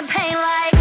the pain like.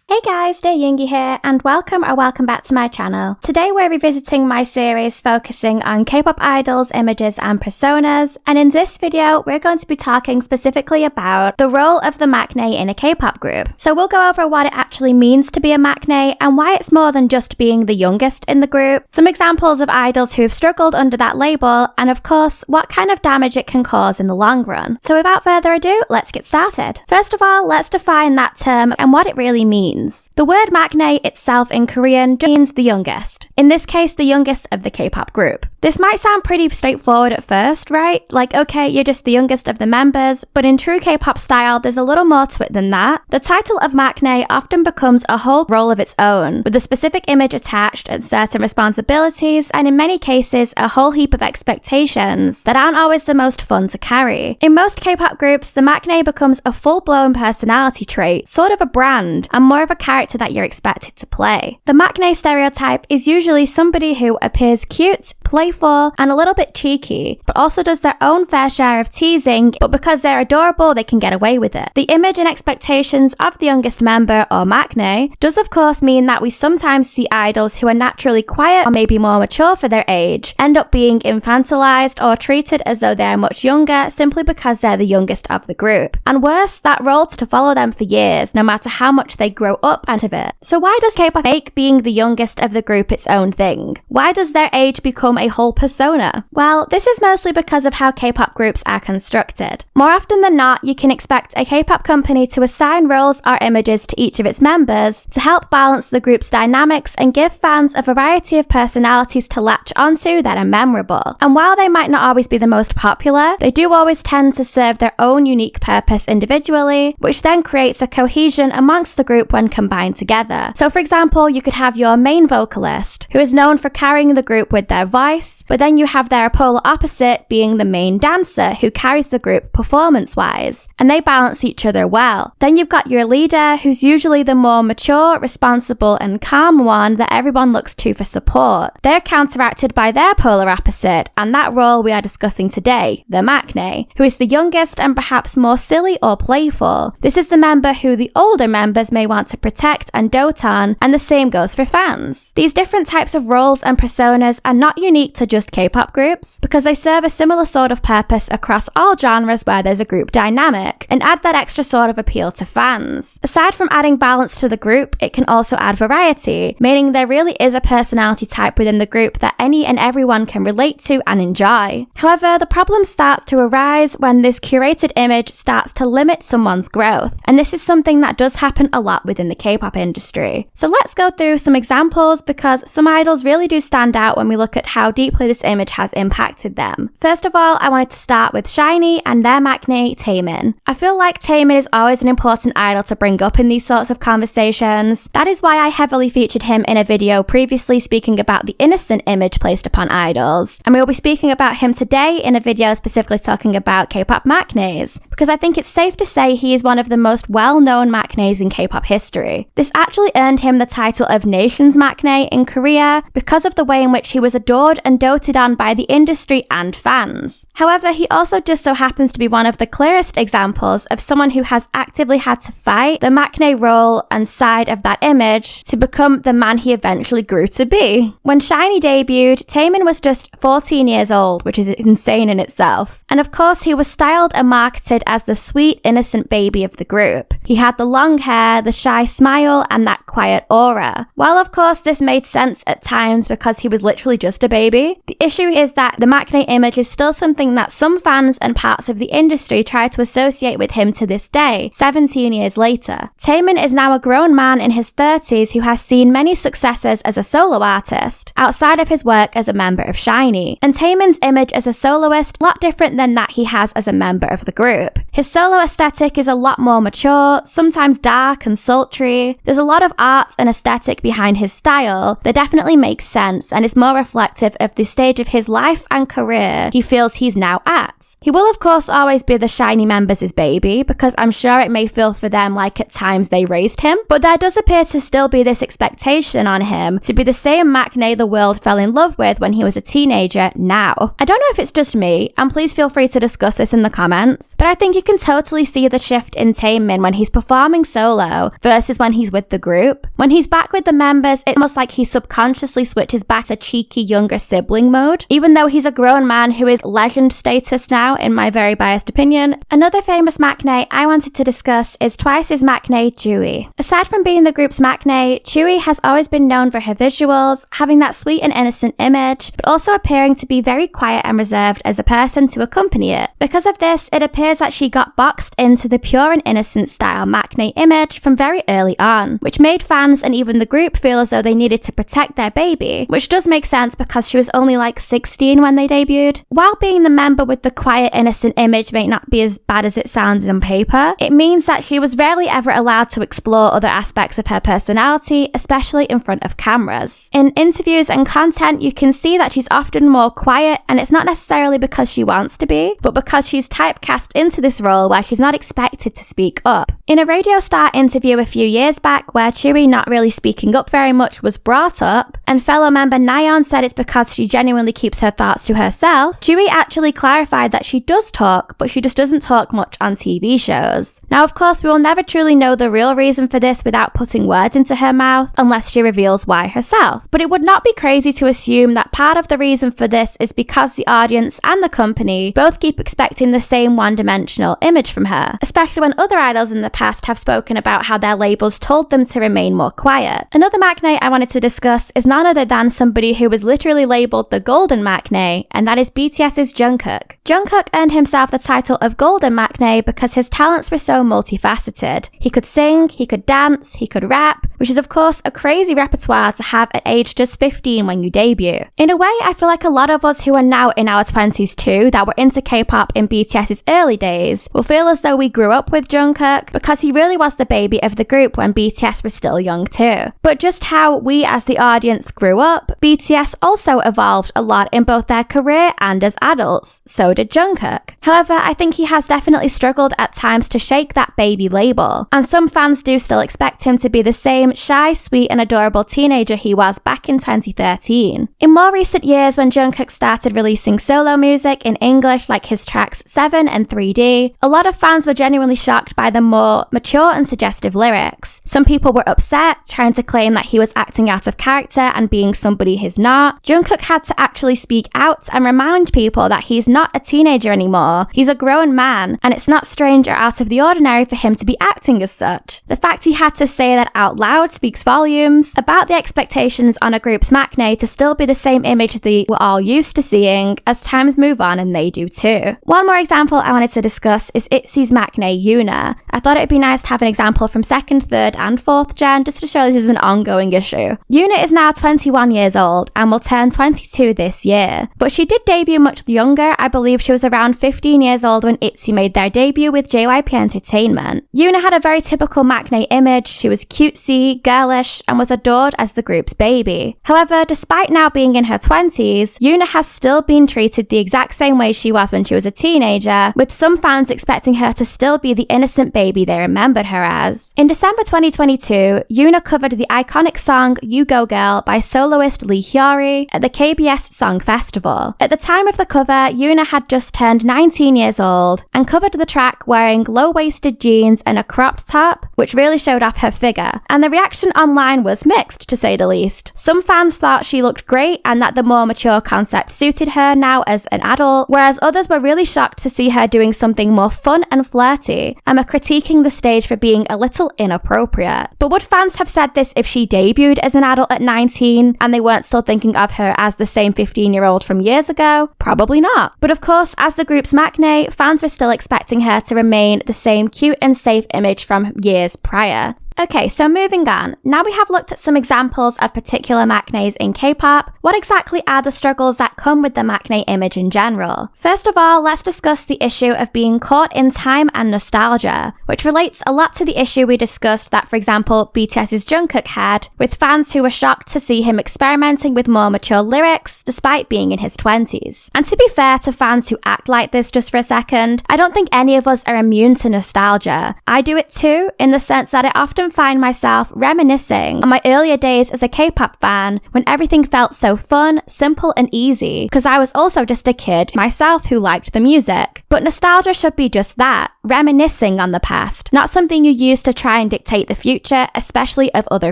Hey guys, dearyoongi here, and welcome back to my channel. Today we're revisiting my series focusing on K-pop idols, images and personas, and in this video we're going to be talking specifically about the role of the maknae in a K-pop group. So we'll go over what it actually means to be a maknae and why it's more than just being the youngest in the group, some examples of idols who've struggled under that label, and of course what kind of damage it can cause in the long run. So without further ado, let's get started. First of all, let's define that term and what it really means. The word maknae itself in Korean means the youngest. In this case, the youngest of the K-pop group. This might sound pretty straightforward at first, right? Like, okay, you're just the youngest of the members, but in true K-pop style, there's a little more to it than that. The title of maknae often becomes a whole role of its own, with a specific image attached and certain responsibilities, and in many cases, a whole heap of expectations that aren't always the most fun to carry. In most K-pop groups, the maknae becomes a full-blown personality trait, sort of a brand, and more of a character that you're expected to play. The maknae stereotype is usually somebody who appears cute, playful, and a little bit cheeky, but also does their own fair share of teasing, but because they're adorable, they can get away with it. The image and expectations of the youngest member, or maknae, does of course mean that we sometimes see idols who are naturally quiet or maybe more mature for their age, end up being infantilized or treated as though they're much younger simply because they're the youngest of the group. And worse, that role's to follow them for years, no matter how much they grow up out of it. So why does K-pop make being the youngest of the group its own thing? Why does their age become a whole persona? Well, this is mostly because of how K-pop groups are constructed. More often than not, you can expect a K-pop company to assign roles or images to each of its members to help balance the group's dynamics and give fans a variety of personalities to latch onto that are memorable. And while they might not always be the most popular, they do always tend to serve their own unique purpose individually, which then creates a cohesion amongst the group when combined together. So for example, you could have your main vocalist, who is known for carrying the group with their voice, but then you have their polar opposite being the main dancer, who carries the group performance-wise, and they balance each other well. Then you've got your leader, who's usually the more mature, responsible, and calm one that everyone looks to for support. They're counteracted by their polar opposite, and that role we are discussing today, the maknae, who is the youngest and perhaps more silly or playful. This is the member who the older members may want to protect and dote on, and the same goes for fans. These different types of roles and personas are not unique to just K-pop groups, because they serve a similar sort of purpose across all genres where there's a group dynamic, and add that extra sort of appeal to fans. Aside from adding balance to the group, it can also add variety, meaning there really is a personality type within the group that any and everyone can relate to and enjoy. However, the problem starts to arise when this curated image starts to limit someone's growth, and this is something that does happen a lot within the K-pop industry. So let's go through some examples, because some idols really do stand out when we look at how deeply this image has impacted them. First of all, I wanted to start with SHINee and their maknae, Taemin. I feel like Taemin is always an important idol to bring up in these sorts of conversations. That is why I heavily featured him in a video previously speaking about the innocent image placed upon idols, and we will be speaking about him today in a video specifically talking about K-pop maknaes, because I think it's safe to say he is one of the most well-known maknaes in K-pop history. This actually earned him the title of Nation's Maknae in Korea because of the way in which he was adored and doted on by the industry and fans. However, he also just so happens to be one of the clearest examples of someone who has actively had to fight the maknae role and side of that image to become the man he eventually grew to be. When SHINee debuted, Taemin was just 14 years old, which is insane in itself. And of course, he was styled and marketed as the sweet, innocent baby of the group. He had the long hair, the shy smile, and that quiet aura. While of course this made sense at times because he was literally just a baby, the issue is that the maknae image is still something that some fans and parts of the industry try to associate with him to this day, 17 years later. Taemin is now a grown man in his 30s who has seen many successes as a solo artist, outside of his work as a member of SHINee. And Taemin's image as a soloist, a lot different than that he has as a member of the group. His solo aesthetic is a lot more mature, sometimes dark and sultry, entry. There's a lot of art and aesthetic behind his style that definitely makes sense and is more reflective of the stage of his life and career he feels he's now at. He will of course always be the SHINee members' baby, because I'm sure it may feel for them like at times they raised him, but there does appear to still be this expectation on him to be the same maknae the world fell in love with when he was a teenager now. I don't know if it's just me, and please feel free to discuss this in the comments, but I think you can totally see the shift in timeee when he's performing solo versus when he's with the group. When he's back with the members, it's almost like he subconsciously switches back to cheeky younger sibling mode, even though he's a grown man who is legend status now, in my very biased opinion. Another famous maknae I wanted to discuss is Twice's maknae Jui. Aside from being the group's maknae, Jui has always been known for her visuals, having that sweet and innocent image, but also appearing to be very quiet and reserved as a person to accompany it. Because of this, it appears that she got boxed into the pure and innocent style maknae image from very early on, which made fans and even the group feel as though they needed to protect their baby, which does make sense because she was only like 16 when they debuted. While being the member with the quiet, innocent image may not be as bad as it sounds on paper, it means that she was rarely ever allowed to explore other aspects of her personality, especially in front of cameras. In interviews and content, you can see that she's often more quiet, and it's not necessarily because she wants to be, but because she's typecast into this role where she's not expected to speak up. In a Radio Star interview a few years back where Jui not really speaking up very much was brought up, and fellow member Nayeon said it's because she genuinely keeps her thoughts to herself, Jui actually clarified that she does talk, but she just doesn't talk much on TV shows. Now of course we will never truly know the real reason for this without putting words into her mouth, unless she reveals why herself. But it would not be crazy to assume that part of the reason for this is because the audience and the company both keep expecting the same one-dimensional image from her, especially when other idols in the past have spoken about how their labels told them to remain more quiet. Another maknae I wanted to discuss is none other than somebody who was literally labeled the golden maknae, and that is BTS's Jungkook. Jungkook earned himself the title of golden maknae because his talents were so multifaceted. He could sing, he could dance, he could rap, which is of course a crazy repertoire to have at age just 15 when you debut. In a way, I feel like a lot of us who are now in our 20s too, that were into K-pop in BTS's early days, will feel as though we grew up with Jungkook because he really was the baby of the group when BTS was still young too. But just how we as the audience grew up, BTS also evolved a lot in both their career and as adults. So did Jungkook. However, I think he has definitely struggled at times to shake that baby label, and some fans do still expect him to be the same shy, sweet and adorable teenager he was back in 2013. In more recent years, when Jungkook started releasing solo music in English like his tracks 7 and 3D, a lot of fans were genuinely shocked by the more mature and suggestive lyrics. Some people were upset, trying to claim that he was acting out of character and being somebody he's not. Jungkook had to actually speak out and remind people that he's not a teenager anymore, he's a grown man, and it's not strange or out of the ordinary for him to be acting as such. The fact he had to say that out loud speaks volumes about the expectations on a group's maknae to still be the same image they were all used to seeing as times move on, and they do too. One more example I wanted to discuss is ITZY's maknae Yoona. I thought it'd be nice to have an example from 2nd, 3rd and 4th gen just to show this is an ongoing issue. Yoona is now 21 years old and will turn 22 this year, but she did debut much younger. I believe she was around 15 years old when ITZY made their debut with JYP Entertainment. Yoona had a very typical maknae image. She was cutesy, girlish, and was adored as the group's baby. However, despite now being in her 20s, Yoona has still been treated the exact same way she was when she was a teenager, with some fans expecting her to still be the innocent baby they remembered her as. In December 2022, Yoona covered the iconic song You Go Girl by soloist Lee Hyori at the KBS Song Festival. At the time of the cover, Yoona had just turned 19 years old and covered the track wearing low-waisted jeans and a cropped top, which really showed off her figure, and the reaction online was mixed, to say the least. Some fans thought she looked great and that the more mature concept suited her now as an adult, whereas others were really shocked to see her doing something more fun and flirty, and were critiquing the stage for being a little inappropriate. But would fans have said this if she debuted as an adult at 19 and they weren't still thinking of her as the same 15-year-old from years ago? Probably not. But of course, as the group's maknae, fans were still expecting her to remain the same cute and safe image from years prior. Okay, so moving on. Now we have looked at some examples of particular maknaes in K-pop. What exactly are the struggles that come with the maknae image in general? First of all, let's discuss the issue of being caught in time and nostalgia, which relates a lot to the issue we discussed that, for example, BTS's Jungkook had, with fans who were shocked to see him experimenting with more mature lyrics despite being in his 20s. And to be fair to fans who act like this just for a second, I don't think any of us are immune to nostalgia. I do it too, in the sense that I often find myself reminiscing on my earlier days as a K-pop fan when everything felt so fun, simple and easy, because I was also just a kid myself who liked the music. But nostalgia should be just that, reminiscing on the past, not something you use to try and dictate the future, especially of other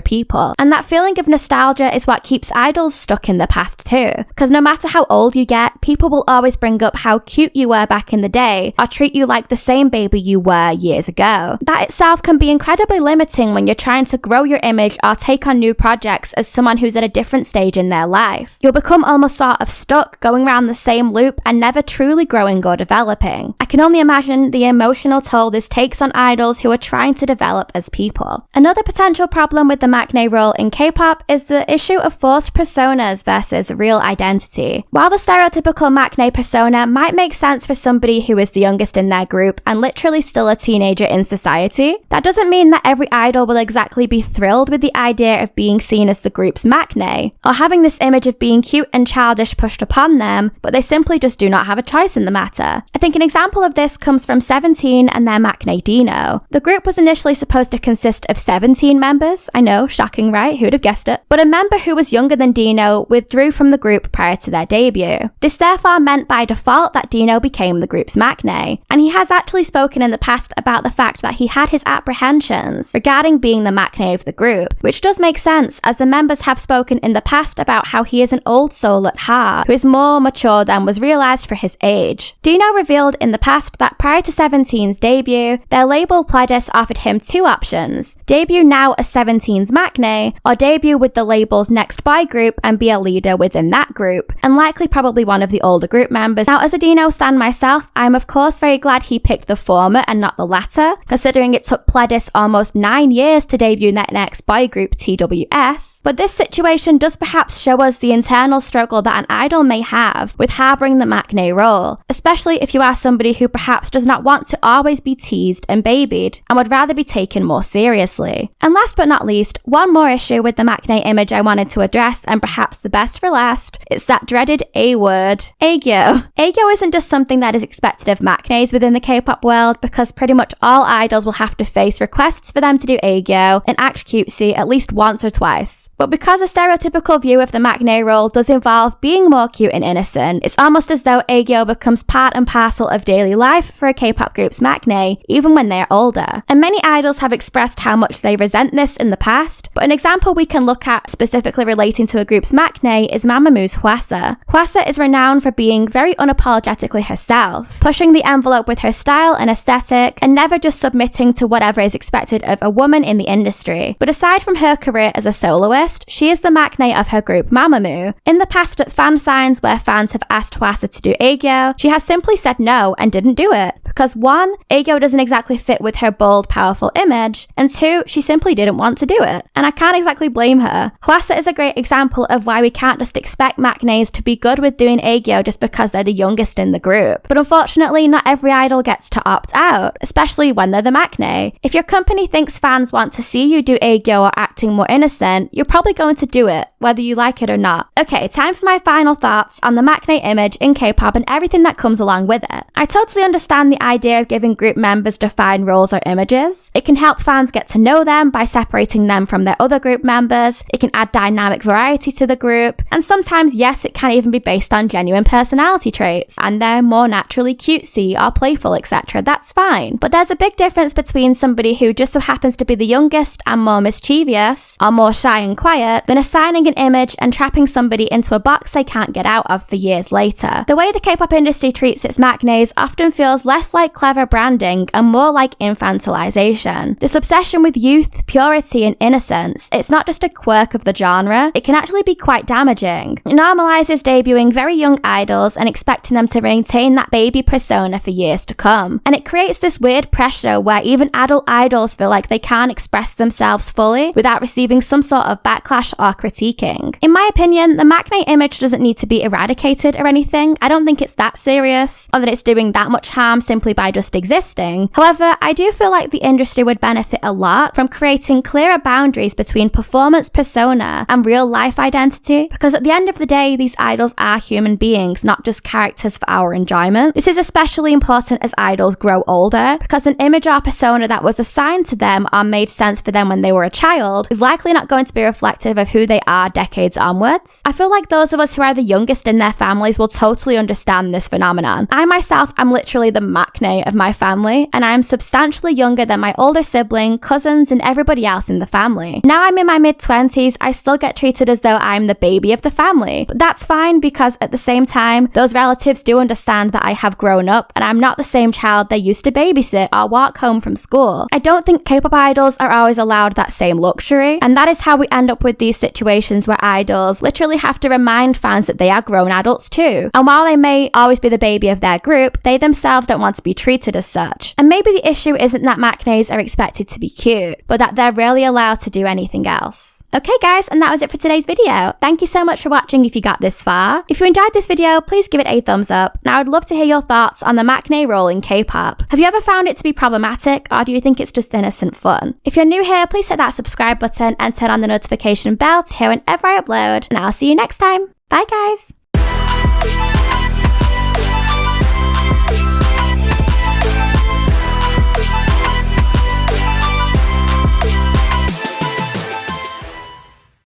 people. And that feeling of nostalgia is what keeps idols stuck in the past too, because no matter how old you get, people will always bring up how cute you were back in the day or treat you like the same baby you were years ago. That itself can be incredibly limiting when you're trying to grow your image or take on new projects as someone who's at a different stage in their life. You'll become almost sort of stuck going around the same loop and never truly growing or developing. I can only imagine the emotional toll this takes on idols who are trying to develop as people. Another potential problem with the maknae role in K-pop is the issue of forced personas versus real identity. While the stereotypical maknae persona might make sense for somebody who is the youngest in their group and literally still a teenager in society, that doesn't mean that every idol will exactly be thrilled with the idea of being seen as the group's maknae, or having this image of being cute and childish pushed upon them, but they simply just do not have a choice in the matter. I think an example of this comes from 17 and their maknae Dino. The group was initially supposed to consist of 17 members. I know, shocking, right? Who'd have guessed it? But a member who was younger than Dino withdrew from the group prior to their debut. This therefore meant by default that Dino became the group's maknae, and he has actually spoken in the past about the fact that he had his apprehensions regarding being the maknae of the group, which does make sense as the members have spoken in the past about how he is an old soul at heart who is more mature than was realized for his age. Dino revealed in the past that prior to 17's debut, their label Pledis offered him two options: debut now as 17's maknae, or debut with the label's next boy group and be a leader within that group, and likely probably one of the older group members. Now, as a Dino stan myself, I'm of course very glad he picked the former and not the latter, considering it took Pledis almost 9 years to debut their next boy group TWS. But this situation does perhaps show us the internal struggle that an idol may have with harboring the maknae role, especially if you are somebody who perhaps does not want to always be teased and babied and would rather be taken more seriously. And last but not least, one more issue with the maknae image I wanted to address, and perhaps the best for last, it's that dreaded A word, aegyo. Aegyo isn't just something that is expected of maknaes within the K-pop world, because pretty much all idols will have to face requests for them to do aegyo and act cutesy at least once or twice. But because a stereotypical view of the maknae role does involve being more cute and innocent, it's almost as though aegyo becomes part and parcel of daily life for a K-pop group's maknae, even when they are older. And many idols have expressed how much they resent this in the past, but an example we can look at specifically relating to a group's maknae is Mamamoo's Hwasa. Hwasa is renowned for being very unapologetically herself, pushing the envelope with her style and aesthetic, and never just submitting to whatever is expected of a woman in the industry. But aside from her career as a soloist, she is the maknae of her group Mamamoo. In the past at fan signs where fans have asked Hwasa to do aegyo, she has simply said no and didn't do it, because 1, aegyo doesn't exactly fit with her bold, powerful image, and 2, she simply didn't want to do it. And I can't exactly blame her. Hwasa is a great example of why we can't just expect maknaes to be good with doing aegyo just because they're the youngest in the group. But unfortunately, not every idol gets to opt out, especially when they're the maknae. If your company thinks fans want to see you do aegyo or acting more innocent, you're probably going to do it, whether you like it or not. Okay, time for my final thoughts on the maknae image in K-pop and everything that comes along with it. I totally understand the idea of giving group members defined roles or images. It can help fans get to know them by separating them from their other group members. It can add dynamic variety to the group, and sometimes, yes, it can even be based on genuine personality traits, and they're more naturally cutesy or playful, etc. That's fine. But there's a big difference between somebody who just so happens to be the youngest and more mischievous, or more shy and quiet, than assigning an image and trapping somebody into a box they can't get out of for years later. The way the K-pop industry treats its maknaes often feels less less like clever branding and more like infantilization. This obsession with youth, purity, and innocence, it's not just a quirk of the genre, it can actually be quite damaging. It normalizes debuting very young idols and expecting them to maintain that baby persona for years to come. And it creates this weird pressure where even adult idols feel like they can't express themselves fully without receiving some sort of backlash or critiquing. In my opinion, the maknae image doesn't need to be eradicated or anything. I don't think it's that serious, or that it's doing that much harm simply by just existing. However, I do feel like the industry would benefit a lot from creating clearer boundaries between performance persona and real life identity, because at the end of the day, these idols are human beings, not just characters for our enjoyment. This is especially important as idols grow older, because an image or persona that was assigned to them or made sense for them when they were a child is likely not going to be reflective of who they are decades onwards. I feel like those of us who are the youngest in their families will totally understand this phenomenon. I myself am literally the maknae of my family, and I am substantially younger than my older sibling, cousins, and everybody else in the family. Now I'm in my mid-20s, I still get treated as though I'm the baby of the family. But that's fine, because at the same time, those relatives do understand that I have grown up and I'm not the same child they used to babysit or walk home from school. I don't think K-pop idols are always allowed that same luxury, and that is how we end up with these situations where idols literally have to remind fans that they are grown adults too. And while they may always be the baby of their group, they themselves don't want to be treated as such. And maybe the issue isn't that maknaes are expected to be cute, but that they're rarely allowed to do anything else. Okay guys, and that was it for today's video. Thank you so much for watching if you got this far. If you enjoyed this video, please give it a thumbs up, and I would love to hear your thoughts on the maknae role in K-pop. Have you ever found it to be problematic, or do you think it's just innocent fun? If you're new here, please hit that subscribe button and turn on the notification bell to hear whenever I upload, and I'll see you next time. Bye guys!